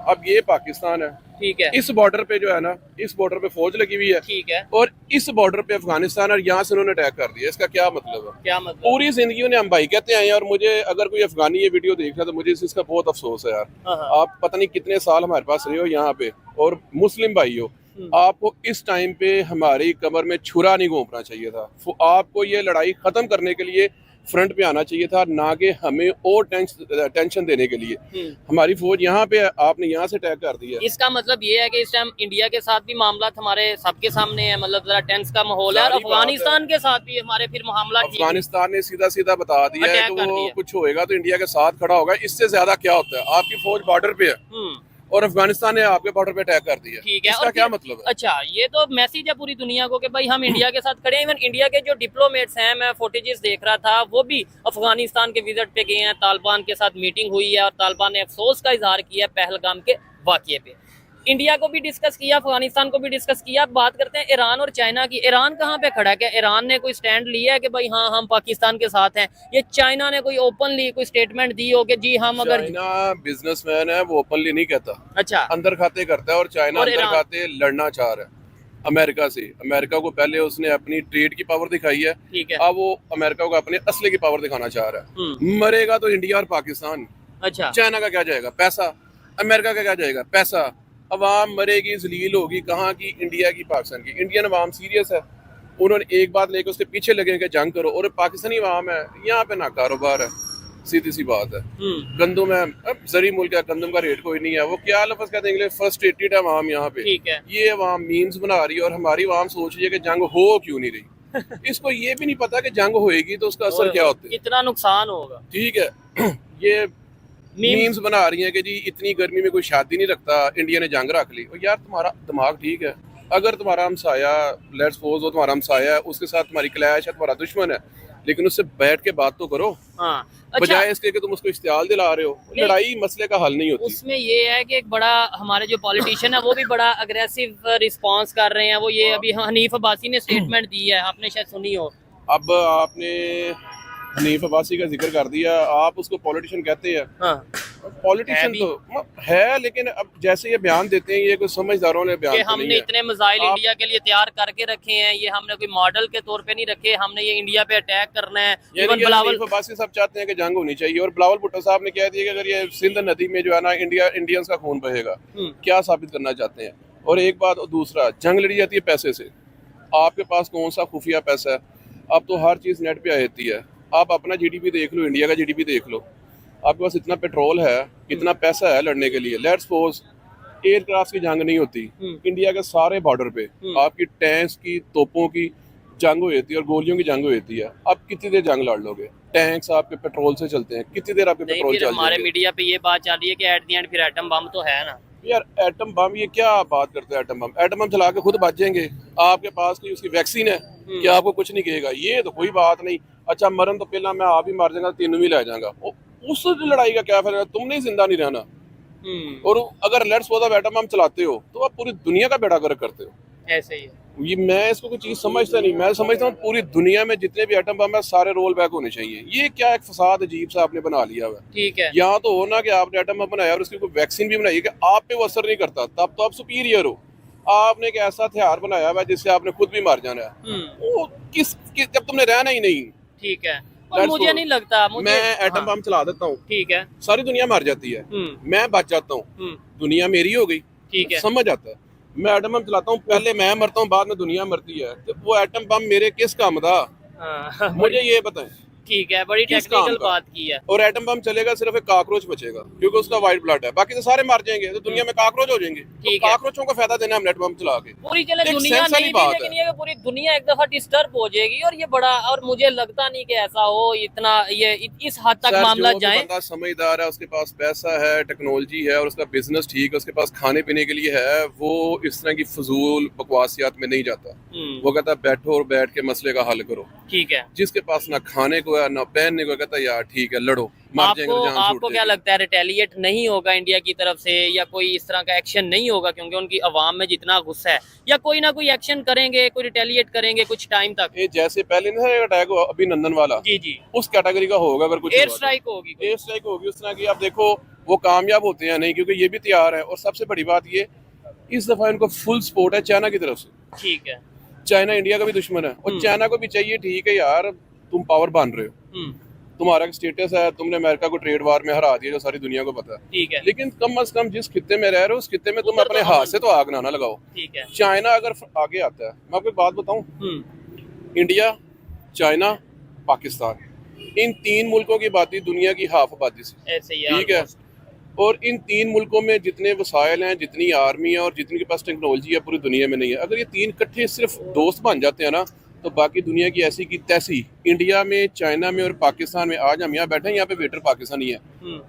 अब ये पाकिस्तान है, ठीक है, इस बॉर्डर पे जो है ना, इस बॉर्डर पे फौज लगी हुई है, ठीक है, और इस बॉर्डर पे अफगानिस्तान, और यहाँ से उन्होंने अटैक कर दिया। इसका क्या मतलब है? क्या मतलब? पूरी जिंदगी उन्हें हम भाई कहते हैं। और मुझे अगर कोई अफगानी ये वीडियो देख रहा है तो मुझे इसका बहुत अफसोस है यार। आप पता नहीं कितने साल हमारे पास रहे हो यहाँ पे और मुस्लिम भाई हो, आपको इस टाइम पे हमारी कमर में छुरा नहीं घोंपना चाहिए था। आपको ये लड़ाई खत्म करने के लिए फ्रंट पे आना चाहिए था, ना कि हमें और टेंशन देने के लिए। हमारी फौज यहाँ पे है, आपने यहाँ से अटैक कर दिया। इसका मतलब ये है कि इस टाइम इंडिया के साथ भी मामला हमारे सबके सामने है, मतलब जरा टेंस का माहौल है, और अफगानिस्तान के साथ भी हमारे फिर मामला ठीक है। अफगानिस्तान ने सीधा सीधा बता दिया है कि वो कुछ होएगा तो इंडिया के साथ खड़ा होगा। इससे ज्यादा क्या होता है? आपकी फौज बॉर्डर पे है और अफगानिस्तान ने आपके बॉर्डर पे अटैक कर दिया, ठीक है। इसका क्या मतलब है? अच्छा, ये तो मैसेज है पूरी दुनिया को कि भाई हम इंडिया के साथ खड़े हैं। इवन इंडिया के जो डिप्लोमेट्स हैं, मैं फुटेजेस देख रहा था, वो भी अफगानिस्तान के विजिट पे गए हैं, तालिबान के साथ मीटिंग हुई है और तालिबान ने अफसोस का इजहार किया है पहलगाम के वाकये पे। इंडिया को भी डिस्कस किया, अफगानिस्तान को भी डिस्कस किया। बात करते हैं ईरान और चाइना की। ईरान कहाँ पे खड़ा है? क्या ईरान ने कोई स्टैंड लिया है कि भाई हाँ हम पाकिस्तान के साथ हैं? ये चाइना ने कोई ओपनली कोई स्टेटमेंट दी हो कि जी हम अगर, चाइना बिजनेसमैन है, वो ओपनली नहीं कहता, अच्छा, अंदर खाते करता है। और चाइना अंदर खाते लड़ना चाह रहा है अमेरिका से। अमेरिका को पहले उसने अपनी ट्रेड की पावर दिखाई है, ठीक है, अब वो अमेरिका को अपने असले की पावर दिखाना चाह रहा है। मरेगा तो इंडिया और पाकिस्तान। अच्छा, चाइना का क्या जाएगा? पैसा। अमेरिका का क्या जाएगा? पैसा। अवाम मरेगी, जलील होगी, कहाँ की? इंडिया की, पाकिस्तान की। इंडियन अवाम सीरियस है, उन्होंने एक बात लेके उसके पीछे लगे कि जंग करो। और पाकिस्तानी अवाम है, यहाँ पे ना कारोबार है, सीधी सी बात है। गंदम है, अब जरी मुल्क है, गंदम का रेट कोई नहीं है। वो क्या लफ्ज कहते हैं इंग्लिश, फ्रस्ट्रेटेड है अवाम यहाँ पे, ठीक है। ये अवाम मीम्स बना रही है और हमारी अवाम सोच रही है कि जंग हो क्यों नहीं रही। इसको ये भी नहीं पता कि जंग होएगी तो उसका असर क्या होता है, कितना नुकसान होगा। ठीक है। ये मीम्स बना रही हैं कि जी इतनी गर्मी में कोई शादी नहीं रखता, इंडिया ने जंग रख ली। और यार तुम्हारा दिमाग ठीक है? अगर तुम्हारा हमसाया, लेट्स सपोज वो तुम्हारा हमसाया है, उसके साथ तुम्हारी क्लैश है, तुम्हारा दुश्मन है, लेकिन उससे बैठ के बात तो करो। हाँ, अच्छा, बजाय इसके कि तुम उसको इश्तियाल दिला रहे हो। लड़ाई मसले का हल नहीं होती। उसमें ये है कि एक बड़ा हमारे जो पॉलिटिशियन है वो भी बड़ा अग्रेसिव रिस्पांस कर रहे हैं। वो ये अभी हनीफ अब्बासी ने स्टेटमेंट दी है, आपने शायद सुनी हो। अब आपने हनीफ अब्बासी का जिक्र कर दिया, आप उसको पॉलिटिशियन कहते हैं। हाँ, पॉलिटिशियन तो है, लेकिन अब जैसे ये बयान देते हैं, ये कुछ समझदारों ने बयान कि हमने इतने मिसाइल इंडिया के लिए तैयार करके रखे हैं, ये हमने कोई मॉडल के तौर पे नहीं रखे, हमने ये इंडिया पे अटैक करना है। बिलावल अब्बासी साहब चाहते हैं कि जंग होनी चाहिए, और बिलावल भुट्टो साहब ने कह दिया कि अगर ये सिंध नदी में जो है ना इंडियंस का खून बहेगा। क्या साबित करना चाहते हैं? और एक बात, और दूसरा, जंग लड़ी जाती है पैसे से। आपके पास कौन सा खुफिया पैसा है? अब तो हर चीज नेट पे आ जाती है। आप अपना जीडीपी देख लो, इंडिया का जीडीपी देख लो, आपके पास इतना पेट्रोल है, इतना पैसा है लड़ने के लिए। लेट्स सपोज एयरक्राफ्ट की जंग नहीं होती, इंडिया के सारे बॉर्डर पे आपकी टैंक्स की, तोपों की जंग हो जाती है और गोलियों की जंग हो जाती है। अब कितनी देर जंग लड़ लोगे? टैंक्स आपके पेट्रोल से चलते हैं, कितनी देर आपके पेट्रोल चलते हैं? हमारे मीडिया पे ये बात चल रही है कि एट द एंड फिर एटम बम तो है ना। यार एटम बम, ये क्या बात करते हैं? एटम बम, एटम बम चला के खुद बच जाएंगे। आपके पास कोई उसकी वैक्सीन है कि आपको कुछ नहीं कहेगा? ये तो कोई बात नहीं। अच्छा, मरन तो पहला मैं आप ही मार जाऊंगा, तीनों भी ले जाऊंगा। उस लड़ाई का क्या फायदा? तुमने ही जिंदा नहीं रहना। और अगर लेट्स सपोज आप एटम बम चलाते हो तो आप पूरी दुनिया का बेड़ा गर्क करते हो। ऐसे ही है। ये मैं इसको कोई चीज समझता नहीं, मैं समझता हूँ पूरी दुनिया में जितने भी एटम बम है सारे रोल बैक होने चाहिए। ये क्या एक फसाद अजीब सा आपने बना लिया हुआ है। ठीक है। यहाँ तो हो ना कि आपने एटम बम बनाया और उसकी कोई वैक्सीन भी बनाई है कि आप पे वो असर नहीं करता, तब तो आप सुपीरियर हो। आपने एक ऐसा हथियार बनाया हुआ है जिससे आपने खुद भी मार जाना है। वो जब तुमने रहना ही नहीं। ठीक है। और मुझे नहीं लगता मैं एटम बम चला देता हूँ, ठीक है, सारी दुनिया मर जाती है, मैं बच जाता हूँ, दुनिया मेरी हो गई। ठीक है, समझ आता है। मैं एटम बम चलाता हूँ, पहले मैं मरता हूँ, बाद में दुनिया मरती है, तो वो एटम बम मेरे किस काम था? मुझे ये बताएं। ठीक है, बड़ी टेक्निकल बात की है। और एटम बम चलेगा सिर्फ एक काकरोच बचेगा क्योंकि उसका व्हाइट ब्लड है, बाकी तो सारे मर जाएंगे, तो दुनिया में काकरोच हो जाएंगे। तो काकरोचों को फायदा देना हम एटम बम चला के पूरी चले दुनिया नहीं भी, लेकिन ये पूरी दुनिया एक दफा डिस्टर्ब हो जाएगी और ये बड़ा, और मुझे लगता नहीं कि ऐसा हो, इतना ये इस हद तक मामला जाए। बंदा समझदार है, उसके पास पैसा है, टेक्नोलॉजी है और उसका बिजनेस ठीक है, उसके पास खाने पीने के लिए है, वो इस तरह की फजूल बकवासियात में नहीं जाता। वो कहता है बैठो और बैठ के मसले का हल करो। ठीक है। जिसके पास ना खाने को है ना पहनने को, कहता है यार ठीक है लड़ो, मार जाएंगे तो जान छूट आपको क्या लगता है रिटेलिएट नहीं होगा इंडिया की तरफ से, या कोई इस तरह का एक्शन नहीं होगा क्योंकि उनकी आवाम में जितना गुस्सा है, या कोई ना कोई एक्शन करेंगे, कोई रिटेलिएट करेंगे कुछ टाइम तक? ये जैसे पहले नहीं था अटैक हुआ अभिनंदन वाला, जी जी, उस कैटेगरी का होगा। अगर कुछ एयर स्ट्राइक होगी, एयर स्ट्राइक होगी उस तरह की। आप देखो वो कामयाब होते हैं नहीं, क्योंकि ये भी तैयार है। और सबसे बड़ी बात ये, इस दफा इनको फुल सपोर्ट है चाइना की तरफ से। ठीक है। चाइना इंडिया का भी दुश्मन है और चाइना को भी चाहिए ठीक है यार तुम पावर बन रहे हो, तुम्हारा स्टेटस है, तुमने अमेरिका को ट्रेड वार में हरा दिया जो सारी दुनिया को पता है। ठीक है। लेकिन कम अज कम जिस खित्ते में रह रहे हो उस खित्ते में तुम अपने हाथ से तो आग ना लगाओ। ठीक है। चाइना अगर आगे आता है, मैं आपको एक बात बताऊं, इंडिया, चाइना, पाकिस्तान, इन तीन मुल्कों की आबादी दुनिया की हाफ आबादी से, ठीक है। और इन तीन मुल्कों में जितने वसाइल हैं, जितनी आर्मी है और जितने के पास टेक्नोलॉजी है पूरी दुनिया में नहीं है। अगर ये तीन इकट्ठे सिर्फ दोस्त बन जाते हैं ना, तो बाकी दुनिया की ऐसी की तैसी, इंडिया में, चाइना में और पाकिस्तान में, आज हम यहाँ बैठे हैं, यहाँ पे वेटर पाकिस्तानी है,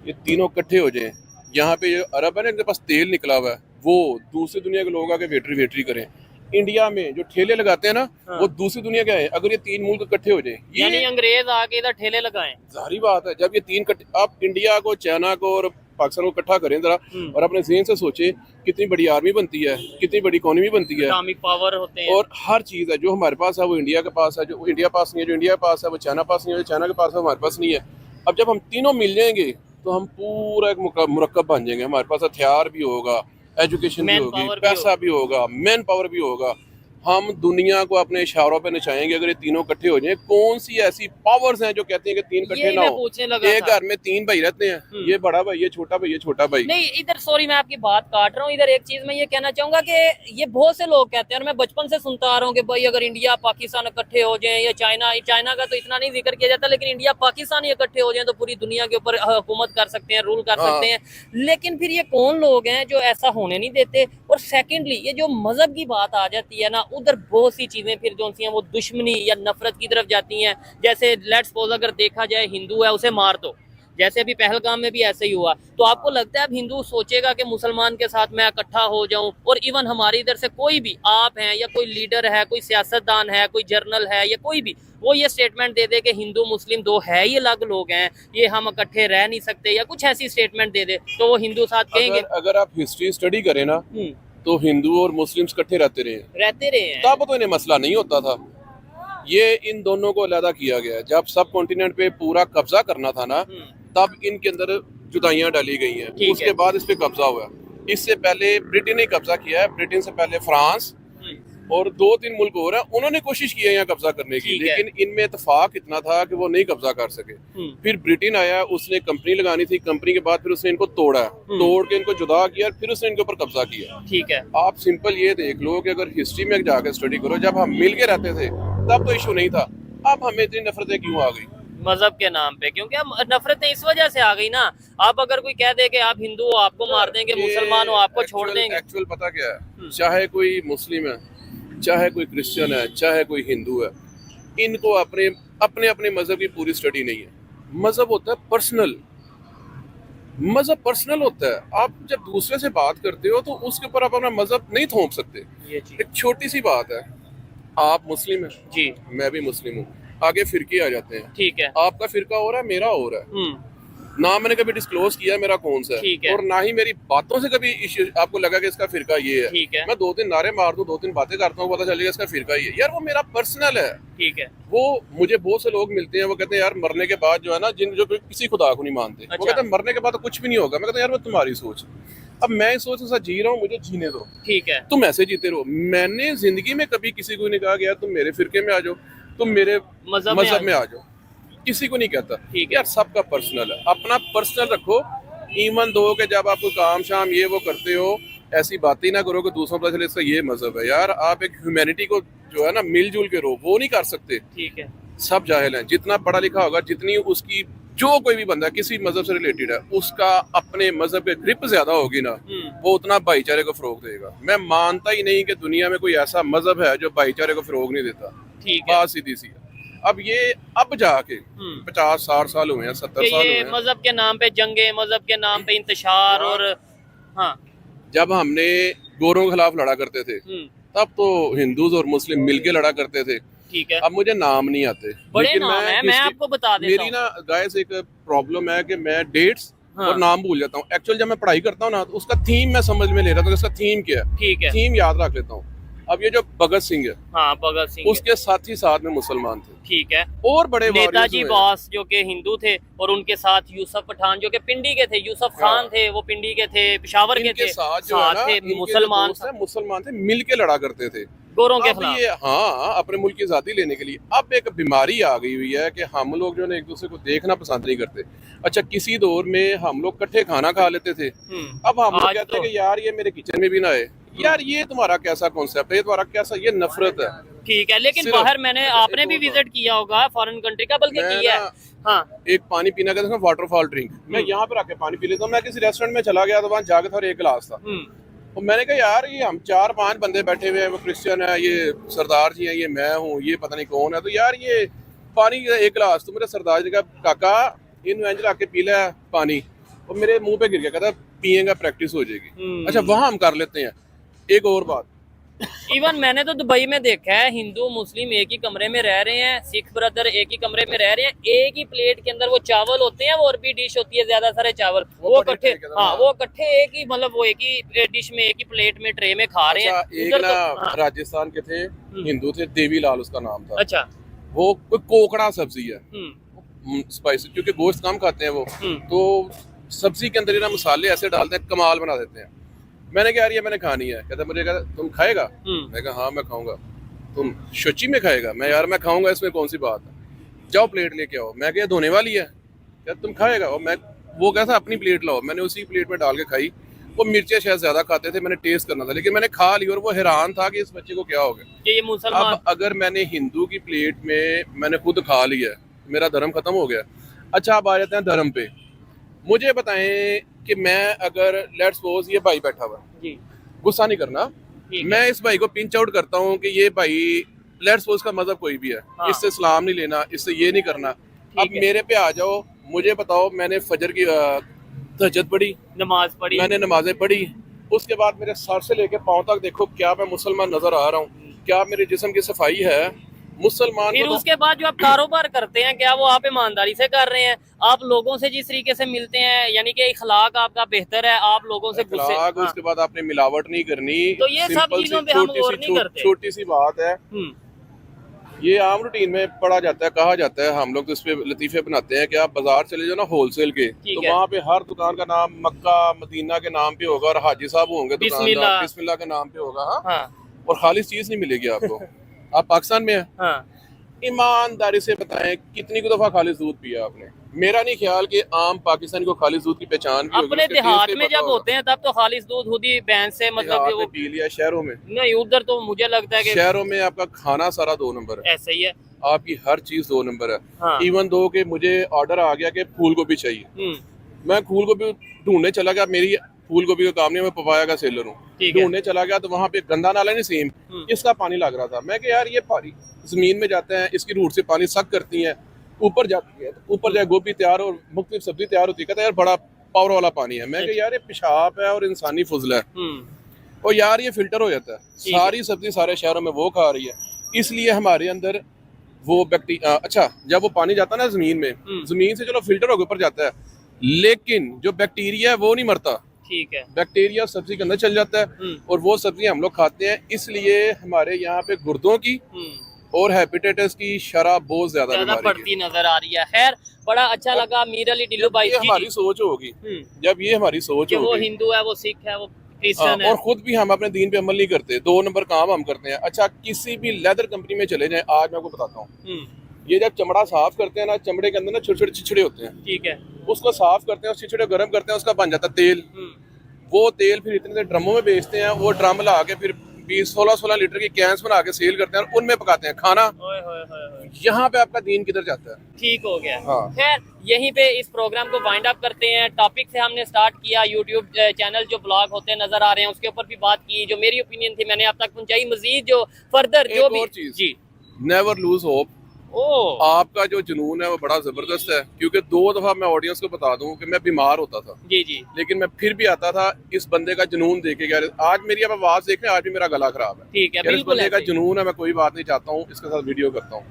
ये तीनों इकट्ठे हो जाएं, यहाँ पे जो अरब है ना इनके पास तेल निकला हुआ है, वो दूसरी दुनिया के लोग आके वेटरी करें। इंडिया में जो ठेले लगाते हैं ना, वो दूसरी दुनिया के हैं। अगर ये तीन मुल्क इकट्ठे हो जाए, यानी अंग्रेज आके इधर ठेले लगाएं, जाहिर बात है। जब ये तीन आप इंडिया को, चाइना को और पाकिस्तान को इकट्ठा करें जरा, और अपने ज़हन से सोचे कितनी बड़ी आर्मी बनती है, कितनी बड़ी इकोनॉमी बनती है, इस्लामिक पावर होते हैं, और हर चीज़ है जो हमारे पास है वो इंडिया के पास है, जो इंडिया पास नहीं है, जो इंडिया के पास है वो चाइना पास नहीं है, जो चाइना के पास है हमारे पास नहीं है। अब जब हम तीनों मिल जाएंगे तो हम पूरा एक मुरक्कब बन जाएंगे। हमारे पास हथियार भी होगा, एजुकेशन भी होगी, पैसा भी होगा, मैन पावर भी होगा। हम दुनिया को अपने इशारों पे नचाएंगे अगर ये तीनों इकट्ठे हो जाएं। कौन सी ऐसी पावर्स हैं जो कहती हैं कि तीन इकट्ठे ना हो? एक घर में तीन भाई रहते हैं, ये बड़ा भाई, ये छोटा भाई, ये छोटा भाई। नहीं, इधर सॉरी मैं आपकी बात काट रहा हूँ। इधर एक चीज मैं ये कहना चाहूंगा कि ये बहुत से लोग कहते हैं, और मैं बचपन से सुनता आ रहा हूँ कि भाई अगर इंडिया पाकिस्तान इकट्ठे हो जाए, या चाइना का तो इतना नहीं जिक्र किया जाता, लेकिन इंडिया पाकिस्तान इकट्ठे हो जाए तो पूरी दुनिया के ऊपर हुकूमत कर सकते हैं, रूल कर सकते हैं। लेकिन फिर ये कौन लोग हैं जो ऐसा होने नहीं देते? और सेकेंडली ये जो मजहब की बात आ जाती है ना, उधर बहुत सी चीजें फिर जो सी हैं वो दुश्मनी या नफरत की तरफ जाती हैं। जैसे लेट्स सपोज अगर देखा जाए हिंदू है उसे मार दो, जैसे अभी पहलगाम में भी ऐसे ही हुआ। तो आपको लगता है अब हिंदू सोचेगा कि मुसलमान के साथ मैं इकट्ठा हो जाऊं? और इवन हमारी इधर से कोई भी, आप हैं या कोई लीडर है, कोई सियासतदान है, कोई जर्नल है या कोई भी, वो ये स्टेटमेंट दे दे कि हिंदू मुस्लिम दो है ही अलग लोग हैं, ये हम इकट्ठे रह नहीं सकते, या कुछ ऐसी स्टेटमेंट दे दे, तो वो हिंदू साथ कहेंगे? अगर आप हिस्ट्री स्टडी करें ना, तो हिंदू और मुस्लिम इकट्ठे रहते रहे, तब तो इन्हें मसला नहीं होता था। ये इन दोनों को अलग किया गया। जब सब कॉन्टिनेंट पे पूरा कब्जा करना था ना, तब इनके अंदर जुदाइयां डाली गई हैं। उसके बाद इस पे कब्जा हुआ। इससे पहले ब्रिटेन ने कब्जा किया है, ब्रिटेन से पहले फ्रांस और 2-3 मुल्क और हैं, उन्होंने कोशिश की है यहाँ कब्जा करने की, लेकिन इनमें इत्तेफाक इतना था कि वो नहीं कब्जा कर सके। फिर ब्रिटेन आया, उसने कंपनी लगानी थी, कंपनी के बाद फिर उसने इनको तोड़ा, तोड़ के इनको जुदा किया, फिर उसने इनके ऊपर कब्जा किया। ठीक है। आप सिंपल ये देख लो कि अगर हिस्ट्री में जाकर स्टडी करो, जब हम मिल के रहते थे तब तो इशू नहीं था। अब हमें इतनी नफरतें क्यों आ गई मजहब के नाम पे? क्योंकि हम नफरतें इस वजह से आ गई ना। आप अगर कोई कह दे कि आप हिंदू हो आपको मार देंगे, मुसलमान हो आपको छोड़ देंगे। एक्चुअल पता क्या है, चाहे कोई मुस्लिम है, चाहे कोई क्रिश्चियन है, चाहे कोई हिंदू है, इनको अपने अपने मजहब की पूरी स्टडी नहीं है। मजहब होता है पर्सनल, मजहब पर्सनल होता है। आप जब दूसरे से बात करते हो तो उसके ऊपर आप अपना मजहब नहीं थोप सकते। एक छोटी सी बात है, आप मुस्लिम हैं जी, मैं भी मुस्लिम हूँ, आगे फिरके आ जाते हैं। ठीक है, आपका फिरका हो रहा है, मेरा हो रहा है, ना मैंने कभी डिस्क्लोज किया मेरा कौन सा ठीक है, है। और ना ही मेरी बातों से कभी इश्यू आपको लगा कि इसका फिरका ये है। ठीक है। मैं 2-3 नारे मार दूं, 2-3 बातें करता हूँ, पता चलेगा इसका फिरका ये है। यार वो मेरा पर्सनल है। ठीक है। वो मुझे बहुत से लोग मिलते हैं, वो कहते हैं यार मरने के बाद जो है ना, जिन जो किसी खुदा को नहीं मानते, वो अच्छा। कहते हैं मरने के बाद तो कुछ भी नहीं होगा। मैं कहता हूँ यार वो तुम्हारी सोच। अब मैं इस सोच के साथ जी रहा हूँ, मुझे जीने दो, ठीक है। तुम ऐसे जीते रहो। मैंने जिंदगी में कभी किसी को नहीं कहा कि यार तुम मेरे फिरके में आ जाओ, तुम मेरे मजहब में आ जाओ, किसी को नहीं कहता। ठीक है। यार सबका पर्सनल है, अपना पर्सनल रखो। ईमान दो कि जब आप कोई काम शाम ये वो करते हो, ऐसी बातें ना करो कि दूसरों को पता चले इसका ये मजहब है। यार आप एक ह्यूमैनिटी को जो है ना मिलजुल के रहो, वो नहीं कर सकते। ठीक है। सब जाहिल हैं, जितना पढ़ा लिखा होगा, जितनी उसकी जो कोई भी बंदा किसी मजहब से रिलेटेड है, उसका अपने मजहब पे ग्रिप ज्यादा होगी ना, वो उतना भाईचारे को फरोग देगा। मैं मानता ही नहीं कि दुनिया में कोई ऐसा मजहब है जो भाईचारे को फरोग नहीं देता। ठीक है। बात सीधी सी है। अब ये अब जाके 50-60 साल हुए हैं, 70 कि साल हुए ये हैं, मजहब के नाम पे जंगे, मजहब के नाम पे इंतशार और हाँ। जब हमने गोरों के खिलाफ लड़ा करते थे तब तो हिंदूज और मुस्लिम मिलके लड़ा करते थे। ठीक है। अब मुझे नाम नहीं आते, बड़े लेकिन नाम है, मैं आपको बता देता मेरी हूँ। ना गाइस एक प्रॉब्लम है कि मैं डेट्स हाँ। और नाम भूल जाता हूँ। एक्चुअल जब मैं पढ़ाई करता हूँ ना, तो उसका थीम मैं समझ में ले रहा था, इसका थीम क्या है, ठीक है। थीम याद रख लेता हूँ। अब ये जो भगत सिंह है, हाँ, भगत सिंह उसके साथ ही साथ में मुसलमान थे। ठीक है। और बड़े नेताजी बोस जो के हिंदू थे, और उनके साथ यूसुफ पठान जो के पिंडी के थे, यूसुफ खान थे वो पिंडी के थे, पेशावर के थे, साथ जो है ना, थे इनके मुसलमान थे, मिल के लड़ा करते थे गोरों के अब खिलाफ। ये हाँ अपने मुल्क की आजादी लेने के लिए। अब एक बीमारी आ गई हुई है कि हम लोग जो है एक दूसरे को देखना पसंद नहीं करते। अच्छा, किसी दौर में हम लोग इकट्ठे खाना खा लेते थे, अब हम लोग कहते हैं कि यार ये मेरे किचन में भी ना आए। यार ये तुम्हारा कैसा कॉन्सेप्ट है, ये तुम्हारा कैसा, ये नफरत है। ठीक है, लेकिन बाहर मैंने आपने भी विजिट किया होगा फॉरेन कंट्री का, बल्कि किया है। हाँ। एक पानी पीना का वाटरफॉल ड्रिंक, मैं यहाँ पे रख के पानी पी लेता हूँ। मैं किसी रेस्टोरेंट में चला गया तो वहाँ जाके था और एक गिलास था, तो मैंने कहा यार ये हम 4-5 बंदे बैठे हुए हैं, वो क्रिश्चियन है, ये सरदार जी है, ये मैं हूँ, ये पता नहीं कौन है, तो यार ये पानी एक गिलास। तो मेरे सरदार जी का काका इन एंजल आके पी लिया पानी, और मेरे मुंह पे गिर गया, कहता पिएगा प्रैक्टिस हो जाएगी। अच्छा वहां हम कर लेते हैं। एक और बात, इवन मैंने तो दुबई में देखा है, हिंदू मुस्लिम एक ही कमरे में रह रहे हैं, सिख ब्रदर एक ही कमरे में रह रहे हैं, एक ही प्लेट के अंदर वो चावल होते हैं, वो और भी डिश होती है ज्यादा सारे चावल, वो इकट्ठे, हाँ वो इकट्ठे एक ही, मतलब वो एक ही डिश में, एक ही प्लेट में, ट्रे में खा रहे हैं। एक ना राजस्थान के थे, हिंदू थे, देवी लाल उसका नाम था। अच्छा। वो कोई कोकड़ा सब्जी है, स्पाइसी, क्योंकि गोश्त कम खाते हैं वो, तो सब्जी के अंदर ना मसाले ऐसे डालते हैं, कमाल बना देते हैं। मैंने कहा यार ये मैंने खानी है। कहता मुझे कहता तुम खाएगा? मैं कहा हाँ मैं खाऊंगा। तुम शुचि में खाएगा? मैं यार मैं खाऊंगा, इसमें कौन सी बात है, जाओ प्लेट लेके आओ। मैं क्या धोने वाली है? क्या तुम खाएगा? और मैं वो कहता अपनी प्लेट लाओ। मैंने उसी प्लेट में डाल के खाई। वो मिर्चें शायद ज्यादा खाते थे, मैंने टेस्ट करना था, लेकिन मैंने खा ली और वो हैरान था कि इस बच्चे को क्या हो गया। ये मुसलमान, अब अगर मैंने हिंदू की प्लेट में मैंने खुद खा लिया, मेरा धर्म खत्म हो गया। अच्छा अब आ जाते हैं धर्म पे। मुझे बताएं कि मैं अगर लेट्स सपोज ये भाई बैठा हुआ, गुस्सा नहीं करना, मैं इस भाई को पिंच आउट करता हूँ कि ये भाई लेट्स सपोज का मजहब कोई भी है, हाँ। इससे सलाम नहीं लेना, इससे ये नहीं करना। अब मेरे पे आ जाओ, मुझे बताओ मैंने फजर की तहज्जुद पढ़ी, नमाज पढ़ी, मैंने नमाजें पढ़ी, उसके बाद मेरे सर से लेके पाँव तक देखो क्या मैं मुसलमान नजर आ रहा हूँ, क्या मेरे जिस्म की सफाई है मुसलमान। फिर उसके बाद जो आप कारोबार करते हैं, क्या वो आप ईमानदारी से कर रहे हैं? आप लोगों से जिस तरीके से मिलते हैं, यानी कि इखलाक आपका बेहतर है, आप लोगों से गुस्से, हाँ। उसके बाद आपने मिलावट नहीं करनी, तो ये सब चीजों पे हम गौर नहीं करते। छोटी सी बात है, ये आम रूटीन में पढ़ा जाता है, कहा जाता है, हम लोग तो इस पे लतीफे बनाते हैं कि आप बाजार चले जाओ ना होलसेल के, तो वहाँ पे हर दुकान का नाम मक्का मदीना के नाम पे होगा और हाजी साहब होंगे दुकानदार, बिस्मिल्लाह के नाम पे होगा, हाँ। और खालिस चीज नहीं मिलेगी आपको। आप पाकिस्तान में हैं, हाँ। ईमानदारी से बताएं कितनी को दफा खालिस दूध पिया आपने? मेरा नहीं ख्याल कि आम पाकिस्तानी को खालिस दूध की पहचान भी अपने देहात में जब होते हैं तब तो खालिस दूध खुद ही बैंस से, मतलब वो पी लिया। शहरों में नहीं, उधर तो मुझे लगता है कि शहरों में आपका खाना सारा 2 नंबर है, ऐसा ही है, आपकी हर चीज 2 नंबर है, हाँ। इवन दो कि मुझे ऑर्डर आ गया कि फूल गोभी चाहिए, मैं फूल गोभी ढूंढने चला गया, मेरी फूल गोभी का काम नहीं, मैं पपाया का सेलर हूँ, ढूंढने चला गया तो वहाँ पे गंदा नाला नहीं सेम, इसका पानी लग रहा था। मैं कि यार ये पानी जमीन में जाता है, इसकी रूट से पानी सक करती है, ऊपर जाती है, तो ऊपर जाए गोभी तैयार और मुख्तलिफ सब्जी तैयार होती है। कहता है यार बड़ा पावर वाला पानी है। मैं कि यार ये पेशाब है और इंसानी फुजला है, और यार ये फिल्टर हो जाता है, सारी सब्जी सारे शहरों में वो खा रही है, इसलिए हमारे अंदर वो बैक्टीरिया। अच्छा जब वो पानी जाता है ना जमीन में, जमीन से चलो फिल्टर होकर ऊपर जाता है, लेकिन जो बैक्टीरिया है वो नहीं मरता। ठीक है। बैक्टीरिया सब्जी के अंदर चल जाता है और वो सब्जी हम लोग खाते हैं, इसलिए हमारे यहाँ पे गुर्दों की और हेपेटाइटिस की शरह बहुत ज्यादा बढ़ती नजर आ रही है। खैर, बड़ा अच्छा लगा मीर अली ढिल्लू भाई। ये हमारी सोच होगी, जब ये हमारी सोच होगी, वो हिंदू है, वो सिख है, वो क्रिश्चियन है, और खुद भी हम अपने दीन पे अमल नहीं करते, 2 नंबर काम हम करते हैं। अच्छा, किसी भी लेदर कंपनी में चले जाएं, आज मैं आपको बताता हूँ, ये जब चमड़ा साफ करते हैं ना, चमड़े के अंदर ना छोटे छोटे छिछड़े होते हैं, ठीक है, उसको साफ करते हैं, उस छिछड़े गर्म करते हैं, उसका बन जाता है तेल। वो तेल फिर इतने ड्रमों में बेचते हैं, वो ड्रम ला के फिर 20-16 लीटर की कैंस बना के सेल करते हैं और उनमें पकाते हैं खाना। यहाँ पे आपका दीन किधर जाता है? ठीक हो गया। हाँ। खैर, यहीं पे इस प्रोग्राम को वाइंड अप करते हैं। टॉपिक से हमने स्टार्ट किया, यूट्यूब चैनल जो ब्लॉग होते नजर आ रहे हैं उसके ऊपर भी बात की, जो मेरी ओपिनियन थी मैंने आप तक पहुंचाई। मजीद जो फर्दर जो भी चीज जी, नेवर लूज होप। आपका जो जुनून है वो बड़ा जबरदस्त है, क्योंकि 2 दफा मैं ऑडियंस को बता दूं कि मैं बीमार होता था जी, लेकिन मैं फिर भी आता था इस बंदे का जुनून देखे। यार आज मेरी आप आवाज देख रहे हैं, आज भी मेरा गला खराब है, ठीक है, इस बंदे का जुनून है, मैं कोई बात नहीं चाहता हूँ, इसके साथ वीडियो करता हूँ।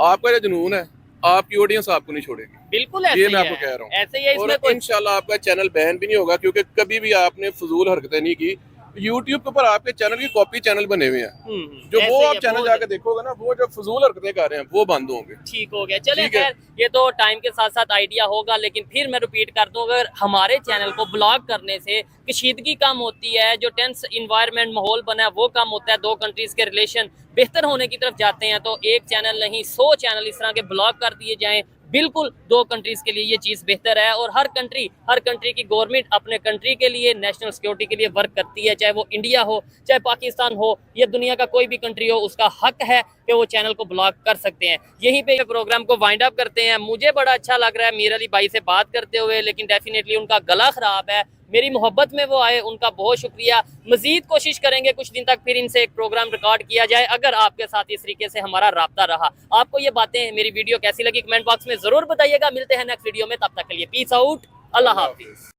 आपका जो जुनून है, आपकी ऑडियंस आपको नहीं छोड़ेगी, बिल्कुल ये मैं आपको कह रहा हूँ, ऐसे ही है। और इंशाल्लाह आपका चैनल बैन भी नहीं होगा, क्योंकि कभी भी आपने फजूल हरकतें नहीं की। YouTube के ऊपर आपके चैनल की कॉपी चैनल बने हुए हैं, जो वो आप चैनल जाके देखोगे ना, वो जो फजूल हरकतें कर रहे हैं वो बंद होंगे। ठीक हो गया। चले, खैर ये तो टाइम के साथ साथ आइडिया होगा, लेकिन फिर मैं रिपीट कर दूं, अगर हमारे चैनल को ब्लॉग करने से कशीदगी कम होती है, जो टेंस इन्वायरमेंट माहौल बना है वो कम होता है, 2 कंट्रीज के रिलेशन बेहतर होने की तरफ जाते हैं, तो एक चैनल नहीं 100 चैनल इस तरह के ब्लॉग कर दिए जाएं, बिल्कुल 2 कंट्रीज के लिए ये चीज़ बेहतर है। और हर कंट्री की गवर्नमेंट अपने कंट्री के लिए नेशनल सिक्योरिटी के लिए वर्क करती है, चाहे वो इंडिया हो, चाहे पाकिस्तान हो, या दुनिया का कोई भी कंट्री हो, उसका हक है कि वो चैनल को ब्लॉक कर सकते हैं। यहीं पे प्रोग्राम को वाइंड अप करते हैं। मुझे बड़ा अच्छा लग रहा है मीर अली भाई से बात करते हुए, लेकिन डेफिनेटली उनका गला खराब है, मेरी मोहब्बत में वो आए, उनका बहुत शुक्रिया। मजीद कोशिश करेंगे कुछ दिन तक फिर इनसे एक प्रोग्राम रिकॉर्ड किया जाए, अगर आपके साथ इस तरीके से हमारा राब्ता रहा। आपको ये बातें, मेरी वीडियो कैसी लगी, कमेंट बॉक्स में जरूर बताइएगा। मिलते हैं नेक्स्ट वीडियो में, तब तक के लिए पीस आउट, अल्लाह हाफिज।